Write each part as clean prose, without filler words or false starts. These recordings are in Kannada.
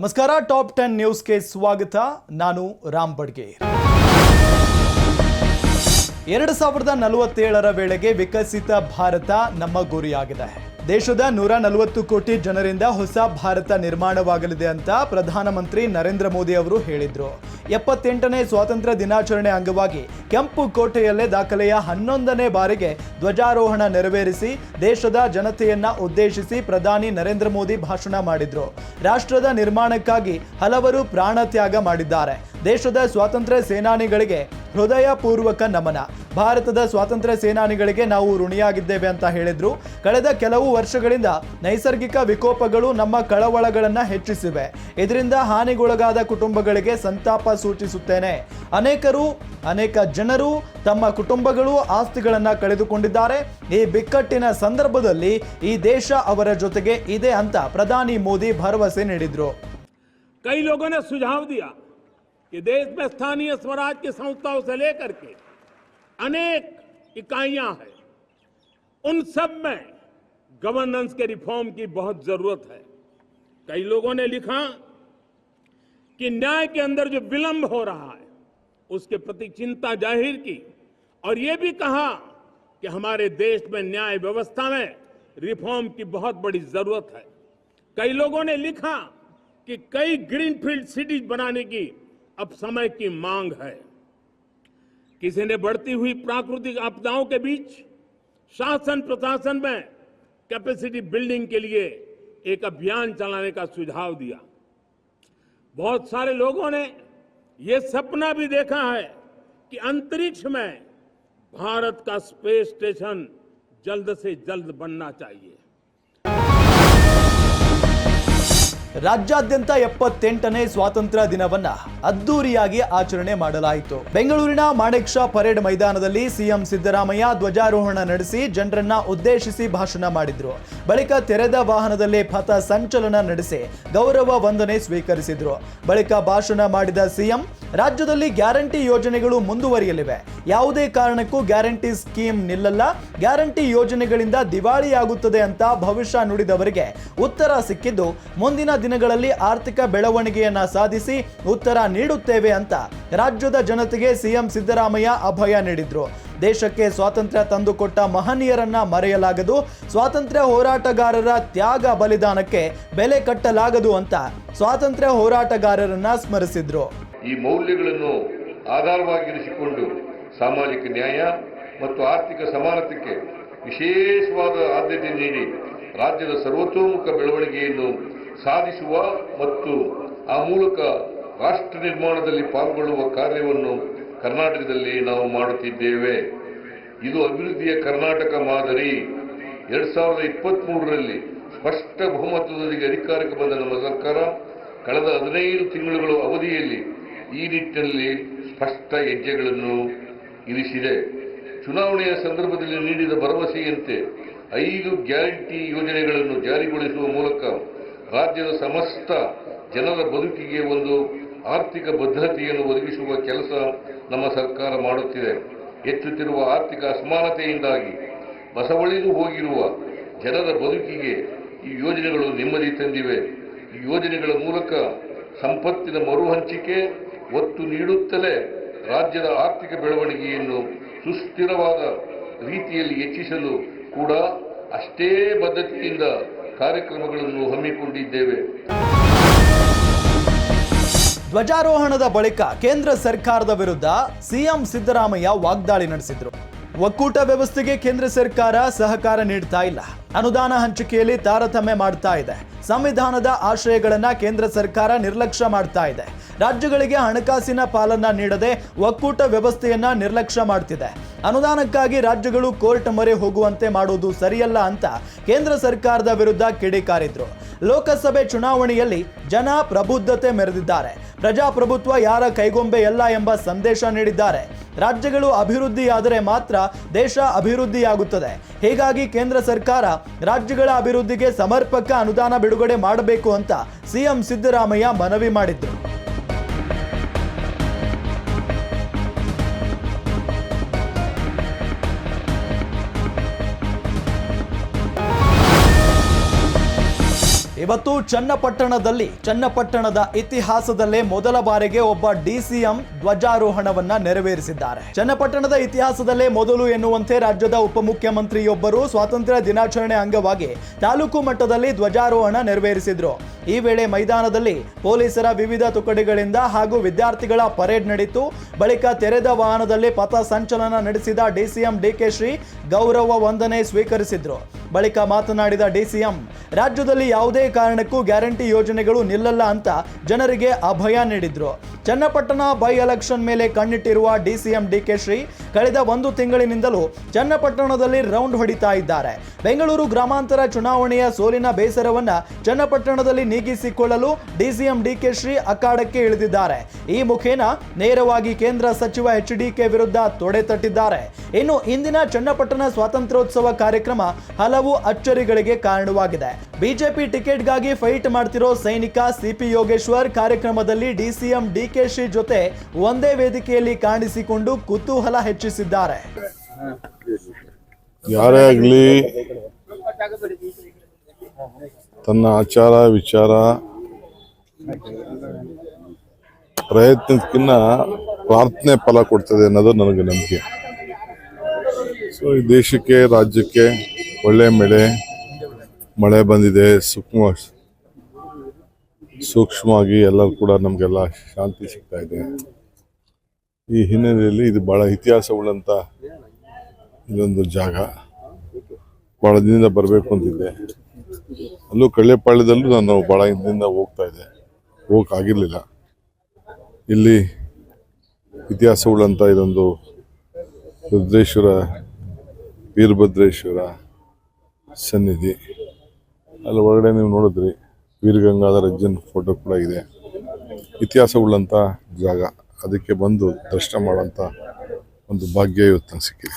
ನಮಸ್ಕಾರ, ಟಾಪ್ 10 ನ್ಯೂಸ್ಗೆ ಸ್ವಾಗತ. ನಾನು ರಾಮ್ ಬಡ್ಗೆ. 2047 ವೇಳೆಗೆ ವಿಕಸಿತ ಭಾರತ ನಮ್ಮ ಗುರಿಯಾಗಿದೆ. ದೇಶದ 140 ಕೋಟಿ ಜನರಿಂದ ಹೊಸ ಭಾರತ ನಿರ್ಮಾಣವಾಗಲಿದೆ ಅಂತ ಪ್ರಧಾನಮಂತ್ರಿ ನರೇಂದ್ರ ಮೋದಿ ಅವರು ಹೇಳಿದ್ರು. 78ನೇ ಸ್ವಾತಂತ್ರ್ಯ ದಿನಾಚರಣೆ ಅಂಗವಾಗಿ ಕೆಂಪು ಕೋಟೆಯಲ್ಲೇ ದಾಖಲೆಯ 11ನೇ ಬಾರಿಗೆ ಧ್ವಜಾರೋಹಣ ನೆರವೇರಿಸಿ ದೇಶದ ಜನತೆಯನ್ನ ಉದ್ದೇಶಿಸಿ ಪ್ರಧಾನಿ ನರೇಂದ್ರ ಮೋದಿ ಭಾಷಣ ಮಾಡಿದ್ರು. ರಾಷ್ಟ್ರದ ನಿರ್ಮಾಣಕ್ಕಾಗಿ ಹಲವರು ಪ್ರಾಣ ತ್ಯಾಗ ಮಾಡಿದ್ದಾರೆ. ದೇಶದ ಸ್ವಾತಂತ್ರ್ಯ ಸೇನಾನಿಗಳಿಗೆ ಹೃದಯಪೂರ್ವಕ ನಮನ. ಭಾರತದ ಸ್ವಾತಂತ್ರ್ಯ ಸೇನಾನಿಗಳಿಗೆ ನಾವು ಋಣಿಯಾಗಿದ್ದೇವೆ ಅಂತ ಹೇಳಿದ್ರು. ಕಳೆದ ಕೆಲವು ವರ್ಷಗಳಿಂದ ನೈಸರ್ಗಿಕ ವಿಕೋಪಗಳು ನಮ್ಮ ಕಳವಳಗಳನ್ನು ಹೆಚ್ಚಿಸಿವೆ. ಇದರಿಂದ ಹಾನಿಗೊಳಗಾದ ಕುಟುಂಬಗಳಿಗೆ ಸಂತಾಪ ಸೂಚಿಸುತ್ತೇನೆ. ಅನೇಕ ಜನರು ತಮ್ಮ ಕುಟುಂಬಗಳು ಆಸ್ತಿಗಳನ್ನು ಕಳೆದುಕೊಂಡಿದ್ದಾರೆ. ಈ ಬಿಕ್ಕಟ್ಟಿನ ಸಂದರ್ಭದಲ್ಲಿ ಈ ದೇಶ ಅವರ ಜೊತೆಗೆ ಇದೆ ಅಂತ ಪ್ರಧಾನಿ ಮೋದಿ ಭರವಸೆ ನೀಡಿದ್ರು. कई लोगों ने सुझाव दिया कि देश में स्थानीय स्वराज की संस्थाओं से लेकर के अनेक इकाइयां हैं, उन सब में गवर्नेंस के रिफॉर्म की बहुत जरूरत है. कई लोगों ने लिखा कि न्याय के अंदर जो विलंब हो रहा है उसके प्रति चिंता जाहिर की और ये भी कहा कि हमारे देश में न्याय व्यवस्था में रिफॉर्म की बहुत बड़ी जरूरत है. कई लोगों ने लिखा कि कई ग्रीनफील्ड सिटीज बनाने की अब समय की मांग है. किसी ने बढ़ती हुई प्राकृतिक आपदाओं के बीच शासन प्रशासन में कैपेसिटी बिल्डिंग के लिए एक अभियान चलाने का सुझाव दिया. बहुत सारे लोगों ने यह सपना भी देखा है कि अंतरिक्ष में भारत का स्पेस स्टेशन जल्द से जल्द बनना चाहिए. ರಾಜ್ಯಾದ್ಯಂತ 78ನೇ ಸ್ವಾತಂತ್ರ್ಯ ದಿನವನ್ನ ಅದ್ದೂರಿಯಾಗಿ ಆಚರಣೆ ಮಾಡಲಾಯಿತು. ಬೆಂಗಳೂರಿನ ಮಾಣಿಕ್ ಷಾ ಪರೇಡ್ ಮೈದಾನದಲ್ಲಿ ಸಿಎಂ ಸಿದ್ದರಾಮಯ್ಯ ಧ್ವಜಾರೋಹಣ ನಡೆಸಿ ಜನರನ್ನ ಉದ್ದೇಶಿಸಿ ಭಾಷಣ ಮಾಡಿದ್ರು. ಬಳಿಕ ತೆರೆದ ವಾಹನದಲ್ಲಿ ಪಥ ಸಂಚಲನ ನಡೆಸಿ ಗೌರವ ವಂದನೆ ಸ್ವೀಕರಿಸಿದ್ರು. ಬಳಿಕ ಭಾಷಣ ಮಾಡಿದ ಸಿಎಂ, ರಾಜ್ಯದಲ್ಲಿ ಗ್ಯಾರಂಟಿ ಯೋಜನೆಗಳು ಮುಂದುವರಿಯಲಿವೆ. ಯಾವುದೇ ಕಾರಣಕ್ಕೂ ಗ್ಯಾರಂಟಿ ಸ್ಕೀಮ್ ನಿಲ್ಲಲ್ಲ. ಗ್ಯಾರಂಟಿ ಯೋಜನೆಗಳಿಂದ ದಿವಾಳಿಯಾಗುತ್ತದೆ ಅಂತ ಭವಿಷ್ಯ ನುಡಿದವರಿಗೆ ಉತ್ತರ ಸಿಕ್ಕಿದ್ದು, ಮುಂದಿನ ದಿನಗಳಲ್ಲಿ ಆರ್ಥಿಕ ಬೆಳವಣಿಗೆಯನ್ನ ಸಾಧಿಸಿ ಉತ್ತರ ನೀಡುತ್ತೇವೆ ಅಂತ ರಾಜ್ಯದ ಜನತೆಗೆ ಸಿಎಂ ಸಿದ್ದರಾಮಯ್ಯ ಅಭಯ ನೀಡಿದ್ರು. ದೇಶಕ್ಕೆ ಸ್ವಾತಂತ್ರ್ಯ ತಂದುಕೊಟ್ಟ ಮಹನೀಯರನ್ನ ಮರೆಯಲಾಗದು. ಸ್ವಾತಂತ್ರ್ಯ ಹೋರಾಟಗಾರರ ತ್ಯಾಗ ಬಲಿದಾನಕ್ಕೆ ಬೆಲೆ ಕಟ್ಟಲಾಗದು ಅಂತ ಸ್ವಾತಂತ್ರ್ಯ ಹೋರಾಟಗಾರರನ್ನ ಸ್ಮರಿಸಿದ್ರು. ಈ ಮೌಲ್ಯಗಳನ್ನು ಆಧಾರವಾಗಿರಿಸಿಕೊಂಡು ಸಾಮಾಜಿಕ ನ್ಯಾಯ ಮತ್ತು ಆರ್ಥಿಕ ಸಮಾನತೆಗೆ ವಿಶೇಷವಾದ ಆದ್ಯತೆ ನೀಡಿ ರಾಜ್ಯದ ಸರ್ವತೋಮುಖ ಬೆಳವಣಿಗೆಯನ್ನು ಸಾಧಿಸುವ ಮತ್ತು ಆ ಮೂಲಕ ರಾಷ್ಟ್ರ ನಿರ್ಮಾಣದಲ್ಲಿ ಪಾಲ್ಗೊಳ್ಳುವ ಕಾರ್ಯವನ್ನು ಕರ್ನಾಟಕದಲ್ಲಿ ನಾವು ಮಾಡುತ್ತಿದ್ದೇವೆ. ಇದು ಅಭಿವೃದ್ಧಿಯ ಕರ್ನಾಟಕ ಮಾದರಿ. 2023ರಲ್ಲಿ ಸ್ಪಷ್ಟ ಬಹುಮತದೊಂದಿಗೆ ಅಧಿಕಾರಕ್ಕೆ ಬಂದ ನಮ್ಮ ಸರ್ಕಾರ ಕಳೆದ 15 ತಿಂಗಳುಗಳ ಅವಧಿಯಲ್ಲಿ ಈ ನಿಟ್ಟಿನಲ್ಲಿ ಸ್ಪಷ್ಟ ಹೆಜ್ಜೆಗಳನ್ನು ಇರಿಸಿದೆ. ಚುನಾವಣೆಯ ಸಂದರ್ಭದಲ್ಲಿ ನೀಡಿದ ಭರವಸೆಯಂತೆ 5 ಗ್ಯಾರಂಟಿ ಯೋಜನೆಗಳನ್ನು ಜಾರಿಗೊಳಿಸುವ ಮೂಲಕ ರಾಜ್ಯದ ಸಮಸ್ತ ಜನರ ಬದುಕಿಗೆ ಒಂದು ಆರ್ಥಿಕ ಭದ್ರತೆಯನ್ನು ಒದಗಿಸುವ ಕೆಲಸ ನಮ್ಮ ಸರ್ಕಾರ ಮಾಡುತ್ತಿದೆ. ಹೆಚ್ಚುತ್ತಿರುವ ಆರ್ಥಿಕ ಅಸಮಾನತೆಯಿಂದಾಗಿ ಬಸವಳಿದು ಹೋಗಿರುವ ಜನರ ಬದುಕಿಗೆ ಈ ಯೋಜನೆಗಳು ನೆಮ್ಮದಿ ತಂದಿವೆ. ಈ ಯೋಜನೆಗಳ ಮೂಲಕ ಸಂಪತ್ತಿನ ಮರುಹಂಚಿಕೆ ಒತ್ತು ನೀಡುತ್ತಲೇ ರಾಜ್ಯದ ಆರ್ಥಿಕ ಬೆಳವಣಿಗೆಯನ್ನು ಸುಸ್ಥಿರವಾದ ರೀತಿಯಲ್ಲಿ ಹೆಚ್ಚಿಸಲು ಕೂಡ ಅಷ್ಟೇ ಬದ್ಧತೆಯಿಂದ ಕಾರ್ಯಕ್ರಮಗಳನ್ನು ಹಮ್ಮಿಕೊಂಡಿದ್ದೇವೆ. ಧ್ವಜಾರೋಹಣದ ಬಳಿಕ ಕೇಂದ್ರ ಸರ್ಕಾರದ ವಿರುದ್ಧ ಸಿಎಂ ಸಿದ್ದರಾಮಯ್ಯ ವಾಗ್ದಾಳಿ ನಡೆಸಿದ್ರು. ಒಕ್ಕೂಟ ವ್ಯವಸ್ಥೆಗೆ ಕೇಂದ್ರ ಸರ್ಕಾರ ಸಹಕಾರ ನೀಡ್ತಾ ಇಲ್ಲ. ಅನುದಾನ ಹಂಚಿಕೆಯಲ್ಲಿ ತಾರತಮ್ಯ ಮಾಡ್ತಾ ಇದೆ. ಸಂವಿಧಾನದ ಆಶಯಗಳನ್ನ ಕೇಂದ್ರ ಸರ್ಕಾರ ನಿರ್ಲಕ್ಷ್ಯ ಮಾಡ್ತಾ ಇದೆ. ರಾಜ್ಯಗಳಿಗೆ ಹಣಕಾಸಿನ ಪಾಲನ್ನ ನೀಡದೆ ಒಕ್ಕೂಟ ವ್ಯವಸ್ಥೆಯನ್ನ ನಿರ್ಲಕ್ಷ್ಯ ಮಾಡ್ತಿದೆ. ಅನುದಾನಕ್ಕಾಗಿ ರಾಜ್ಯಗಳು ಕೋರ್ಟ್ ಮೊರೆ ಹೋಗುವಂತೆ ಮಾಡುವುದು ಸರಿಯಲ್ಲ ಅಂತ ಕೇಂದ್ರ ಸರ್ಕಾರದ ವಿರುದ್ಧ ಕಿಡಿಕಾರಿದ್ರು. ಲೋಕಸಭೆ ಚುನಾವಣೆಯಲ್ಲಿ ಜನ ಪ್ರಬುದ್ಧತೆ ಮೆರೆದಿದ್ದಾರೆ. ಪ್ರಜಾಪ್ರಭುತ್ವ ಯಾರ ಕೈಗೊಂಬೆ ಅಲ್ಲ ಎಂಬ ಸಂದೇಶ ನೀಡಿದ್ದಾರೆ. ರಾಜ್ಯಗಳು ಅಭಿವೃದ್ಧಿಯಾದರೆ ಮಾತ್ರ ದೇಶ ಅಭಿವೃದ್ಧಿಯಾಗುತ್ತದೆ. ಹೀಗಾಗಿ ಕೇಂದ್ರ ಸರ್ಕಾರ ರಾಜ್ಯಗಳ ಅಭಿವೃದ್ಧಿಗೆ ಸಮರ್ಪಕ ಅನುದಾನ ಬಿಡುಗಡೆ ಮಾಡಬೇಕು ಅಂತ ಸಿಎಂ ಸಿದ್ದರಾಮಯ್ಯ ಮನವಿ ಮಾಡಿದ್ರು. ಇವತ್ತು ಚನ್ನಪಟ್ಟಣದ ಇತಿಹಾಸದಲ್ಲೇ ಮೊದಲ ಬಾರಿಗೆ ಒಬ್ಬ ಡಿಸಿಎಂ ಧ್ವಜಾರೋಹಣವನ್ನ ನೆರವೇರಿಸಿದ್ದಾರೆ. ಚನ್ನಪಟ್ಟಣದ ಇತಿಹಾಸದಲ್ಲೇ ಮೊದಲು ಎನ್ನುವಂತೆ ರಾಜ್ಯದ ಉಪಮುಖ್ಯಮಂತ್ರಿಯೊಬ್ಬರು ಸ್ವಾತಂತ್ರ್ಯ ದಿನಾಚರಣೆ ಅಂಗವಾಗಿ ತಾಲೂಕು ಮಟ್ಟದಲ್ಲಿ ಧ್ವಜಾರೋಹಣ ನೆರವೇರಿಸಿದ್ರು. ಈ ವೇಳೆ ಮೈದಾನದಲ್ಲಿ ಪೊಲೀಸರ ವಿವಿಧ ತುಕಡಿಗಳಿಂದ ಹಾಗೂ ವಿದ್ಯಾರ್ಥಿಗಳ ಪರೇಡ್ ನಡೆಯಿತು. ಬಳಿಕ ತೆರೆದ ವಾಹನದಲ್ಲಿ ಪಥ ಸಂಚಲನ ನಡೆಸಿದ ಡಿಸಿಎಂ ಡಿಕೆ ಶ್ರೀ ಗೌರವ ವಂದನೆ ಸ್ವೀಕರಿಸಿದ್ರು. ಬಳಿಕ ಮಾತನಾಡಿದ ಡಿಸಿಎಂ, ರಾಜ್ಯದಲ್ಲಿ ಯಾವುದೇ ಕಾರಣಕ್ಕೂ ಗ್ಯಾರಂಟಿ ಯೋಜನೆಗಳು ನಿಲ್ಲಲ್ಲ ಅಂತ ಜನರಿಗೆ ಅಭಯ ನೀಡಿದ್ರು. ಚನ್ನಪಟ್ಟಣ ಬೈ ಎಲೆಕ್ಷನ್ ಮೇಲೆ ಕಣ್ಣಿಟ್ಟಿರುವ ಡಿಸಿಎಂ ಡಿಕೆ ಶ್ರೀ ಕಳೆದ 1 ತಿಂಗಳಿನಿಂದಲೂ ಚನ್ನಪಟ್ಟಣದಲ್ಲಿ ರೌಂಡ್ ಹೊಡಿತಾ ಇದ್ದಾರೆ. ಬೆಂಗಳೂರು ಗ್ರಾಮಾಂತರ ಚುನಾವಣೆಯ ಸೋಲಿನ ಬೇಸರವನ್ನ ಚನ್ನಪಟ್ಟಣದಲ್ಲಿ ನೀಗಿಸಿಕೊಳ್ಳಲು ಡಿಸಿಎಂ ಡಿಕೆ ಶ್ರೀ ಅಖಾಡಕ್ಕೆ ಇಳಿದಿದ್ದಾರೆ. ಈ ಮುಖೇನ ನೇರವಾಗಿ ಕೇಂದ್ರ ಸಚಿವ ಎಚ್ಡಿಕೆ ವಿರುದ್ಧ ತೊಡೆ ತಟ್ಟಿದ್ದಾರೆ. ಇನ್ನು ಇಂದಿನ ಚನ್ನಪಟ್ಟಣ ಸ್ವಾತಂತ್ರ್ಯೋತ್ಸವ ಕಾರ್ಯಕ್ರಮ ಹಲವು ಅಚ್ಚರಿಗಳಿಗೆ ಕಾರಣವಾಗಿದೆ. ಬಿಜೆಪಿ ಟಿಕೆಟ್ಗಾಗಿ ಫೈಟ್ ಮಾಡ್ತಿರೋ ಸೈನಿಕ ಸಿಪಿ ಯೋಗೇಶ್ವರ್ ಕಾರ್ಯಕ್ರಮದಲ್ಲಿ ಡಿಸಿಎಂ ಡಿಕೆ ಶ್ರೀ ಜೊತೆ ಒಂದೇ ವೇದಿಕೆಯಲ್ಲಿ ಕಾಣಿಸಿಕೊಂಡು ಕುತೂಹಲ ಹೆಚ್ಚಿಸಿದ್ದಾರೆ. ಯಾರೇ ಆಗಲಿ ತನ್ನ ಆಚಾರ ವಿಚಾರ ಪ್ರಯತ್ನಕ್ಕಿಂತ ಪ್ರಾರ್ಥನೆ ಫಲ ಕೊಡ್ತದೆ ಅನ್ನೋದು ನನಗೆ ನಂಬಿಕೆ. ಸೊ ಈ ದೇಶಕ್ಕೆ ರಾಜ್ಯಕ್ಕೆ ಒಳ್ಳೆ ಮಳೆ ಬಂದಿದೆ, ಸೂಕ್ಷ್ಮವಾಗಿ ಎಲ್ಲರೂ ಕೂಡ ನಮಗೆಲ್ಲ ಶಾಂತಿ ಸಿಗ್ತಾ ಇದೆ. ಈ ಹಿನ್ನೆಲೆಯಲ್ಲಿ ಇದು ಬಹಳ ಇತಿಹಾಸವುಳ್ಳಂಥ ಇದೊಂದು ಜಾಗ. ಭಾಳ ದಿನದಿಂದ ಬರಬೇಕು ಅಂತಿದ್ದೆ. ಅಲ್ಲೂ ಕಳ್ಳೆಪಾಳ್ಯದಲ್ಲೂ ನಾನು ಭಾಳ ಹಿಂದಿಂದ ಹೋಗ್ತಾ ಇದ್ದೆ, ಹೋಗೋಕ್ಕಾಗಿರಲಿಲ್ಲ. ಇಲ್ಲಿ ಇತಿಹಾಸವುಳ್ಳಂಥ ಇದೊಂದು ವೀರಭದ್ರೇಶ್ವರ ಸನ್ನಿಧಿ. ಅಲ್ಲಿ ಒಳಗಡೆ ನೀವು ನೋಡಿದ್ರಿ ವೀರಗಂಗಾಧರ ಅಜ್ಜನ ಫೋಟೋ ಕೂಡ ಇದೆ. ಇತಿಹಾಸವುಳ್ಳಂಥ ಜಾಗ, ಅದಕ್ಕೆ ಬಂದು ದರ್ಶನ ಮಾಡೋಂಥ ಒಂದು ಭಾಗ್ಯ ಇವತ್ತು ಸಿಕ್ಕಿದೆ.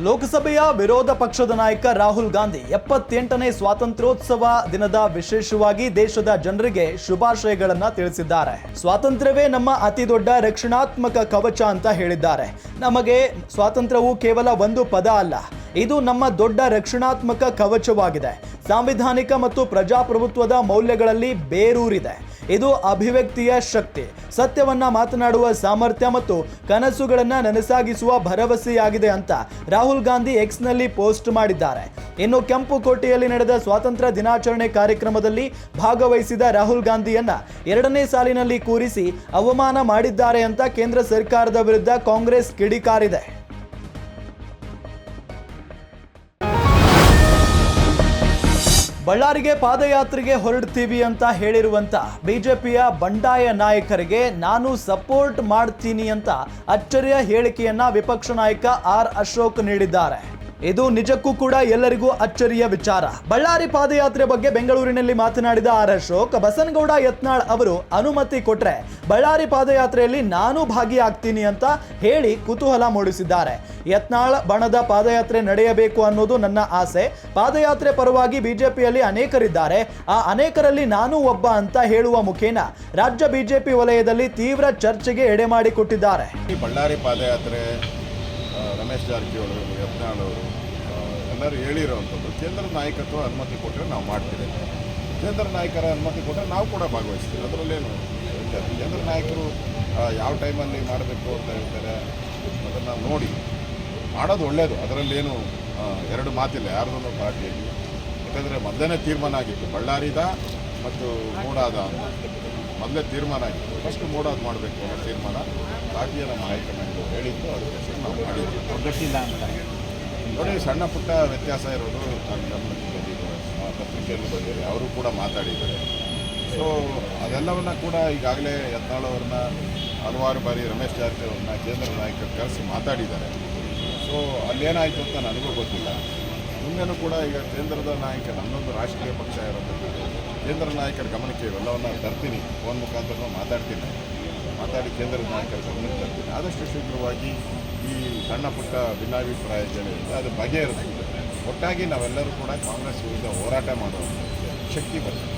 ಲೋಕಸಭೆಯ ವಿರೋಧ ಪಕ್ಷದ ನಾಯಕ ರಾಹುಲ್ ಗಾಂಧಿ 78ನೇ ಸ್ವಾತಂತ್ರ್ಯೋತ್ಸವ ದಿನದ ವಿಶೇಷವಾಗಿ ದೇಶದ ಜನರಿಗೆ ಶುಭಾಶಯಗಳನ್ನ ತಿಳಿಸಿದ್ದಾರೆ. ಸ್ವಾತಂತ್ರ್ಯವೇ ನಮ್ಮ ಅತಿ ದೊಡ್ಡ ರಕ್ಷಣಾತ್ಮಕ ಕವಚ ಅಂತ ಹೇಳಿದ್ದಾರೆ. ನಮಗೆ ಸ್ವಾತಂತ್ರ್ಯವು ಕೇವಲ ಒಂದು ಪದ ಅಲ್ಲ, ಇದು ನಮ್ಮ ದೊಡ್ಡ ರಕ್ಷಣಾತ್ಮಕ ಕವಚವಾಗಿದೆ. ಸಾಂವಿಧಾನಿಕ ಮತ್ತು ಪ್ರಜಾಪ್ರಭುತ್ವದ ಮೌಲ್ಯಗಳಲ್ಲಿ ಬೇರೂರಿದೆ. ಇದು ಅಭಿವ್ಯಕ್ತಿಯ ಶಕ್ತಿ, ಸತ್ಯವನ್ನ ಮಾತನಾಡುವ ಸಾಮರ್ಥ್ಯ ಮತ್ತು ಕನಸುಗಳನ್ನ ನನಸಾಗಿಸುವ ಭರವಸೆಯಾಗಿದೆ ಅಂತ ರಾಹುಲ್ ಗಾಂಧಿ ಎಕ್ಸ್ನಲ್ಲಿ ಪೋಸ್ಟ್ ಮಾಡಿದ್ದಾರೆ. ಇನ್ನು ಕೆಂಪುಕೋಟೆಯಲ್ಲಿ ನಡೆದ ಸ್ವಾತಂತ್ರ್ಯ ದಿನಾಚರಣೆ ಕಾರ್ಯಕ್ರಮದಲ್ಲಿ ಭಾಗವಹಿಸಿದ ರಾಹುಲ್ ಗಾಂಧಿಯನ್ನ 2ನೇ ಸಾಲಿನಲ್ಲಿ ಕೂರಿಸಿ ಅವಮಾನ ಮಾಡಿದ್ದಾರೆ ಅಂತ ಕೇಂದ್ರ ಸರ್ಕಾರದ ವಿರುದ್ಧ ಕಾಂಗ್ರೆಸ್ ಕಿಡಿಕಾರಿದೆ. ಬಳ್ಳಾರಿಗೆ ಪಾದಯಾತ್ರೆಗೆ ಹೊರಡ್ತೀವಿ ಅಂತ ಹೇಳಿರುವಂತ ಬಿಜೆಪಿಯ ಬಂಡಾಯ ನಾಯಕರಿಗೆ ನಾನು ಸಪೋರ್ಟ್ ಮಾಡ್ತೀನಿ ಅಂತ ಅಚ್ಚರಿಯ ಹೇಳಿಕೆಯನ್ನ ವಿಪಕ್ಷ ನಾಯಕ ಆರ್ ಅಶೋಕ್ ನೀಡಿದ್ದಾರೆ. ಇದು ನಿಜಕ್ಕೂ ಕೂಡ ಎಲ್ಲರಿಗೂ ಅಚ್ಚರಿಯ ವಿಚಾರ. ಬಳ್ಳಾರಿ ಪಾದಯಾತ್ರೆ ಬಗ್ಗೆ ಬೆಂಗಳೂರಿನಲ್ಲಿ ಮಾತನಾಡಿದ ಆರ್ ಅಶೋಕ್, ಬಸನಗೌಡ ಯತ್ನಾಳ್ ಅವರು ಅನುಮತಿ ಕೊಟ್ರೆ ಬಳ್ಳಾರಿ ಪಾದಯಾತ್ರೆಯಲ್ಲಿ ನಾನು ಭಾಗಿಯಾಗ್ತೀನಿ ಅಂತ ಹೇಳಿ ಕುತೂಹಲ ಮೂಡಿಸಿದ್ದಾರೆ. ಯತ್ನಾಳ್ ಬಣದ ಪಾದಯಾತ್ರೆ ನಡೆಯಬೇಕು ಅನ್ನೋದು ನನ್ನ ಆಸೆ. ಪಾದಯಾತ್ರೆ ಪರವಾಗಿ ಬಿಜೆಪಿಯಲ್ಲಿ ಅನೇಕರಿದ್ದಾರೆ, ಆ ಅನೇಕರಲ್ಲಿ ನಾನು ಒಬ್ಬ ಅಂತ ಹೇಳುವ ಮುಖೇನ ರಾಜ್ಯ ಬಿಜೆಪಿ ವಲಯದಲ್ಲಿ ತೀವ್ರ ಚರ್ಚೆಗೆ ಎಡೆ ಮಾಡಿಕೊಟ್ಟಿದ್ದಾರೆ. ಬಳ್ಳಾರಿ ಪಾದಯಾತ್ರೆ ರಮೇಶ್ ಜಾರಕಿಹೊಳಿ ಯತ್ನಾಳ್ ಅವರು ಎಲ್ಲರೂ ಹೇಳಿರೋವಂಥದ್ದು ಕೇಂದ್ರದ ನಾಯಕತ್ವ ಅನುಮತಿ ಕೊಟ್ಟರೆ ನಾವು ಮಾಡ್ತೀವಿ. ಕೇಂದ್ರ ನಾಯಕರ ಅನುಮತಿ ಕೊಟ್ಟರೆ ನಾವು ಕೂಡ ಭಾಗವಹಿಸ್ತೀವಿ. ಅದರಲ್ಲೇನು ಕೇಂದ್ರ ನಾಯಕರು ಯಾವ ಟೈಮಲ್ಲಿ ಮಾಡಬೇಕು ಅಂತ ಹೇಳ್ತಾರೆ, ಅದನ್ನು ನೋಡಿ ಮಾಡೋದು ಒಳ್ಳೆಯದು. ಅದರಲ್ಲೇನು ಎರಡು ಮಾತಿಲ್ಲ ಯಾರ್ದೂ ಪಾರ್ಟಿಯಲ್ಲಿ. ಯಾಕಂದರೆ ಮೊದಲನೇ ತೀರ್ಮಾನ ಆಗಿತ್ತು ಬಳ್ಳಾರಿದ ಮತ್ತು ಮೂಡಾದ ಅಂತ ಮೊದಲೇ ತೀರ್ಮಾನ ಆಗಿತ್ತು. ಫಸ್ಟ್ ಮೂಡಾದ ಮಾಡಬೇಕು ಅನ್ನೋ ತೀರ್ಮಾನ ಪಾರ್ಟಿಯ ನಮ್ಮ ಹೈಕಮಾಂಡ್ ಹೇಳಿದ್ದು. ಅದಕ್ಕೋಸ್ಕರ ನಾವು ಮಾಡಿದ್ವಿ. ಒಗ್ಗಟ್ಟಿಲ್ಲ ಅಂತ ನೋಡಿ, ಸಣ್ಣ ಪುಟ್ಟ ವ್ಯತ್ಯಾಸ ಇರೋದು ನಾನು ಗಮನಕ್ಕೆ ಬಂದಿದ್ದೆ, ಪತ್ರಿಕೆಯಲ್ಲಿ ಬಂದಿದೆ, ಅವರು ಕೂಡ ಮಾತಾಡಿದ್ದಾರೆ. ಸೊ ಅದೆಲ್ಲವನ್ನ ಕೂಡ ಈಗಾಗಲೇ ಯತ್ನಾಳ್ ಅವ್ರನ್ನ ಹಲವಾರು ಬಾರಿ ರಮೇಶ್ ಜಾರಕಿಹೊಳಿ ಅವ್ರನ್ನ ಕೇಂದ್ರ ನಾಯಕರು ಕರೆಸಿ ಮಾತಾಡಿದ್ದಾರೆ. ಸೊ ಅಲ್ಲೇನಾಯಿತು ಅಂತ ನನಗೂ ಗೊತ್ತಿಲ್ಲ. ಮುಂದೆನೂ ಕೂಡ ಈಗ ಕೇಂದ್ರದ ನಾಯಕ ನನ್ನೊಂದು ರಾಷ್ಟ್ರೀಯ ಪಕ್ಷ ಇರೋದ್ರಿಂದ ಕೇಂದ್ರ ನಾಯಕರ ಗಮನಕ್ಕೆ ಇವೆಲ್ಲವನ್ನ ತರ್ತೀನಿ, ಫೋನ್ ಮುಖಾಂತರ ಮಾತಾಡ್ತೀನಿ, ಮಾತಾಡಿ ಕೇಂದ್ರದ ನಾಯಕರ ಗಮನಕ್ಕೆ ತರ್ತೀನಿ. ಆದಷ್ಟು ಶೀಘ್ರವಾಗಿ ಈ ಸಣ್ಣ ಪುಟ್ಟ ಭಿನ್ನಾಭಿಪ್ರಾಯಗಳಿಂದ ಅದು ಬಗೆಹರಿಸುತ್ತೆ. ಒಟ್ಟಾಗಿ ನಾವೆಲ್ಲರೂ ಕೂಡ ಕಾಂಗ್ರೆಸ್ ವಿರುದ್ಧ ಹೋರಾಟ ಮಾಡುವ ಶಕ್ತಿ ಬರ್ತದೆ.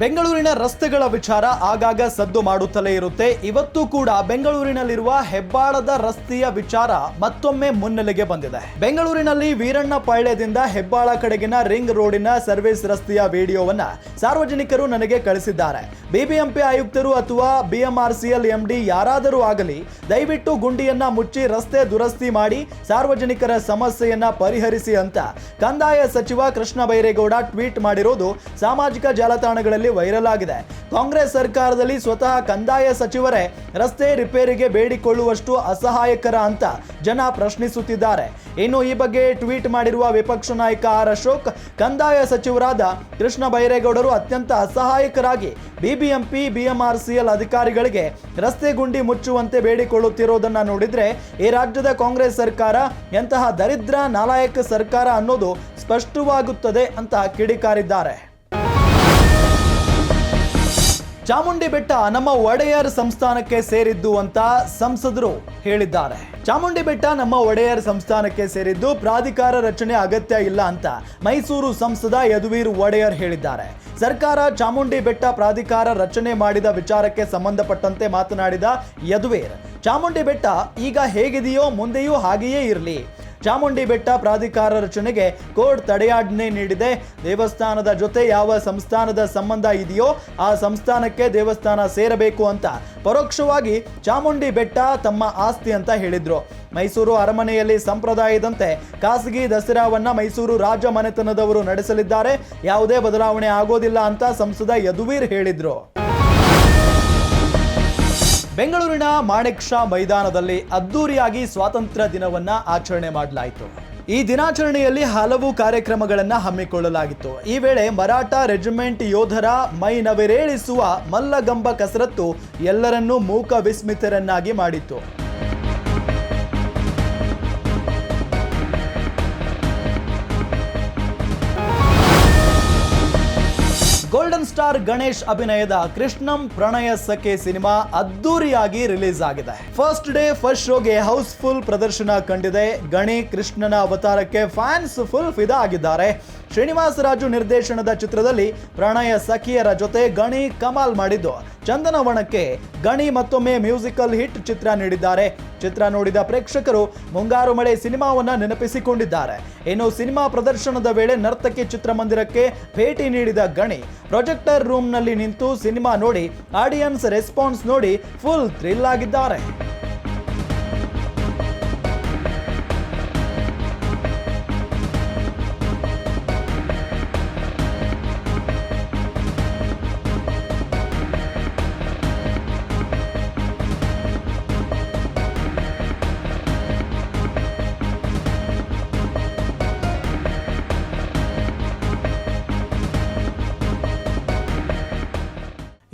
ಬೆಂಗಳೂರಿನ ರಸ್ತೆಗಳ ವಿಚಾರ ಆಗಾಗ ಸದ್ದು ಮಾಡುತ್ತಲೇ ಇರುತ್ತೆ. ಇವತ್ತು ಕೂಡ ಬೆಂಗಳೂರಿನಲ್ಲಿರುವ ಹೆಬ್ಬಾಳದ ರಸ್ತೆಯ ವಿಚಾರ ಮತ್ತೊಮ್ಮೆ ಮುನ್ನೆಲೆಗೆ ಬಂದಿದೆ. ಬೆಂಗಳೂರಿನಲ್ಲಿ ವೀರಣ್ಣ ಪಾಳ್ಯದಿಂದ ಹೆಬ್ಬಾಳ ಕಡೆಗಿನ ರಿಂಗ್ ರೋಡಿನ ಸರ್ವಿಸ್ ರಸ್ತೆಯ ವಿಡಿಯೋವನ್ನ ಸಾರ್ವಜನಿಕರು ನನಗೆ ಕಳಿಸಿದ್ದಾರೆ. ಬಿಬಿಎಂಪಿ ಆಯುಕ್ತರು ಅಥವಾ ಬಿಎಂಆರ್ಸಿಎಲ್ ಎಂಡಿ ಯಾರಾದರೂ ಆಗಲಿ ದಯವಿಟ್ಟು ಗುಂಡಿಯನ್ನ ಮುಚ್ಚಿ ರಸ್ತೆ ದುರಸ್ತಿ ಮಾಡಿ ಸಾರ್ವಜನಿಕರ ಸಮಸ್ಯೆಯನ್ನ ಪರಿಹರಿಸಿ ಅಂತ ಕಂದಾಯ ಸಚಿವ ಕೃಷ್ಣ ಬೈರೇಗೌಡ ಟ್ವೀಟ್ ಮಾಡಿರೋದು ಸಾಮಾಜಿಕ ಜಾಲತಾಣಗಳಲ್ಲಿ ವೈರಲ್ ಆಗಿದೆ. ಕಾಂಗ್ರೆಸ್ ಸರ್ಕಾರದಲ್ಲಿ ಸ್ವತಃ ಕಂದಾಯ ಸಚಿವರೇ ರಸ್ತೆ ರಿಪೇರಿಗೆ ಬೇಡಿಕೊಳ್ಳುವಷ್ಟು ಅಸಹಾಯಕರ ಅಂತ ಜನ ಪ್ರಶ್ನಿಸುತ್ತಿದ್ದಾರೆ. ಇನ್ನು ಈ ಬಗ್ಗೆ ಟ್ವೀಟ್ ಮಾಡಿರುವ ವಿಪಕ್ಷ ನಾಯಕ ಆರ್ ಅಶೋಕ್, ಕಂದಾಯ ಸಚಿವರಾದ ಕೃಷ್ಣ ಬೈರೇಗೌಡರು ಅತ್ಯಂತ ಅಸಹಾಯಕರಾಗಿ ಬಿಬಿಎಂಪಿ ಬಿಎಂಆರ್ಸಿಎಲ್ ಅಧಿಕಾರಿಗಳಿಗೆ ರಸ್ತೆ ಗುಂಡಿ ಮುಚ್ಚುವಂತೆ ಬೇಡಿಕೊಳ್ಳುತ್ತಿರೋದನ್ನ ನೋಡಿದ್ರೆ ಈ ರಾಜ್ಯದ ಕಾಂಗ್ರೆಸ್ ಸರ್ಕಾರ ಎಂತಹ ದರಿದ್ರ ನಾಲಾಯಕ ಸರ್ಕಾರ ಅನ್ನೋದು ಸ್ಪಷ್ಟವಾಗುತ್ತದೆ ಅಂತ ಕಿಡಿಕಾರಿದ್ದಾರೆ. ಚಾಮುಂಡಿ ಬೆಟ್ಟ ನಮ್ಮ ಒಡೆಯರ್ ಸಂಸ್ಥಾನಕ್ಕೆ ಸೇರಿದ್ದು ಅಂತ ಸಂಸದರು ಹೇಳಿದ್ದಾರೆ. ಚಾಮುಂಡಿ ಬೆಟ್ಟ ನಮ್ಮ ಒಡೆಯರ್ ಸಂಸ್ಥಾನಕ್ಕೆ ಸೇರಿದ್ದು, ಪ್ರಾಧಿಕಾರ ರಚನೆ ಅಗತ್ಯ ಇಲ್ಲ ಅಂತ ಮೈಸೂರು ಸಂಸದ ಯದುವೀರ್ ಒಡೆಯರ್ ಹೇಳಿದ್ದಾರೆ. ಸರ್ಕಾರ ಚಾಮುಂಡಿ ಬೆಟ್ಟ ಪ್ರಾಧಿಕಾರ ರಚನೆ ಮಾಡಿದ ವಿಚಾರಕ್ಕೆ ಸಂಬಂಧಪಟ್ಟಂತೆ ಮಾತನಾಡಿದ ಯದುವೀರ್, ಚಾಮುಂಡಿ ಬೆಟ್ಟ ಈಗ ಹೇಗಿದೆಯೋ ಮುಂದೆಯೂ ಹಾಗೆಯೇ ಇರಲಿ. ಚಾಮುಂಡಿ ಬೆಟ್ಟ ಪ್ರಾಧಿಕಾರ ರಚನೆಗೆ ಕೋರ್ಟ್ ತಡೆಯಾಜ್ಞೆ ನೀಡಿದೆ. ದೇವಸ್ಥಾನದ ಜೊತೆ ಯಾವ ಸಂಸ್ಥಾನದ ಸಂಬಂಧ ಇದೆಯೋ ಆ ಸಂಸ್ಥಾನಕ್ಕೆ ದೇವಸ್ಥಾನ ಸೇರಬೇಕು ಅಂತ ಪರೋಕ್ಷವಾಗಿ ಚಾಮುಂಡಿ ಬೆಟ್ಟ ತಮ್ಮ ಆಸ್ತಿ ಅಂತ ಹೇಳಿದ್ರು. ಮೈಸೂರು ಅರಮನೆಯಲ್ಲಿ ಸಂಪ್ರದಾಯದಂತೆ ಖಾಸಗಿ ದಸರಾವನ್ನ ಮೈಸೂರು ರಾಜ ಮನೆತನದವರು ನಡೆಸಲಿದ್ದಾರೆ. ಯಾವುದೇ ಬದಲಾವಣೆ ಆಗೋದಿಲ್ಲ ಅಂತ ಸಂಸದ ಯದುವೀರ್ ಹೇಳಿದ್ರು. ಬೆಂಗಳೂರಿನ ಮಾಣಿಕ್ ಷಾ ಮೈದಾನದಲ್ಲಿ ಅದ್ದೂರಿಯಾಗಿ ಸ್ವಾತಂತ್ರ್ಯ ದಿನವನ್ನ ಆಚರಣೆ ಮಾಡಲಾಯಿತು. ಈ ದಿನಾಚರಣೆಯಲ್ಲಿ ಹಲವು ಕಾರ್ಯಕ್ರಮಗಳನ್ನು ಹಮ್ಮಿಕೊಳ್ಳಲಾಗಿತ್ತು. ಈ ವೇಳೆ ಮರಾಠ ರೆಜಿಮೆಂಟ್ ಯೋಧರ ಮೈ ನವಿರೇಳಿಸುವ ಮಲ್ಲಗಂಬ ಕಸರತ್ತು ಎಲ್ಲರನ್ನೂ ಮೂಕ ವಿಸ್ಮಿತರನ್ನಾಗಿ ಮಾಡಿತ್ತು. ಗೋಲ್ಡನ್ ಸ್ಟಾರ್ ಗಣೇಶ್ ಅಭಿನಯದ ಕೃಷ್ಣಂ ಪ್ರಣಯ ಸಖೆ ಸಿನಿಮಾ ಅದ್ದೂರಿಯಾಗಿ ರಿಲೀಸ್ ಆಗಿದೆ. ಫಸ್ಟ್ ಡೇ ಫಸ್ಟ್ ಶೋಗೆ ಹೌಸ್ಫುಲ್ ಪ್ರದರ್ಶನ ಕಂಡಿದೆ. ಗಣಿ ಕೃಷ್ಣನ ಅವತಾರಕ್ಕೆ ಫ್ಯಾನ್ಸ್ ಫುಲ್ ಫಿದಾ ಆಗಿದ್ದಾರೆ. ಶ್ರೀನಿವಾಸ ರಾಜು ನಿರ್ದೇಶನದ ಚಿತ್ರದಲ್ಲಿ ಪ್ರಣಯ ಸಖಿಯರ ಜೊತೆ ಗಣಿ ಕಮಾಲ್ ಮಾಡಿದ್ದು, ಚಂದನವನಕ್ಕೆ ಗಣಿ ಮತ್ತೊಮ್ಮೆ ಮ್ಯೂಸಿಕಲ್ ಹಿಟ್ ಚಿತ್ರ ನೀಡಿದ್ದಾರೆ. ಚಿತ್ರ ನೋಡಿದ ಪ್ರೇಕ್ಷಕರು ಮುಂಗಾರು ಮಳೆ ಸಿನಿಮಾವನ್ನ ನೆನಪಿಸಿಕೊಂಡಿದ್ದಾರೆ. ಇನ್ನು ಸಿನಿಮಾ ಪ್ರದರ್ಶನದ ವೇಳೆ ನರ್ತಕಿ ಚಿತ್ರಮಂದಿರಕ್ಕೆ ಭೇಟಿ ನೀಡಿದ ಗಣಿ ಪ್ರೊಜೆಕ್ಟರ್ ರೂಮ್ನಲ್ಲಿ ನಿಂತು ಸಿನಿಮಾ ನೋಡಿ ಆಡಿಯನ್ಸ್ ರೆಸ್ಪಾನ್ಸ್ ನೋಡಿ ಫುಲ್ ಥ್ರಿಲ್ ಆಗಿದ್ದಾರೆ.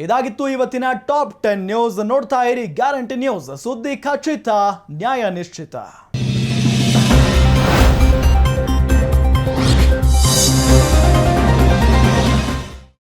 ಇದಾಗಿತ್ತು ಇವತ್ತಿನ ಟಾಪ್ 10 ನ್ಯೂಸ್. ನೋಡ್ತಾ ಇರಿ ಗ್ಯಾರಂಟಿ ನ್ಯೂಸ್, ಸುದ್ದಿ ಖಚಿತ, ನ್ಯಾಯ ನಿಶ್ಚಿತ.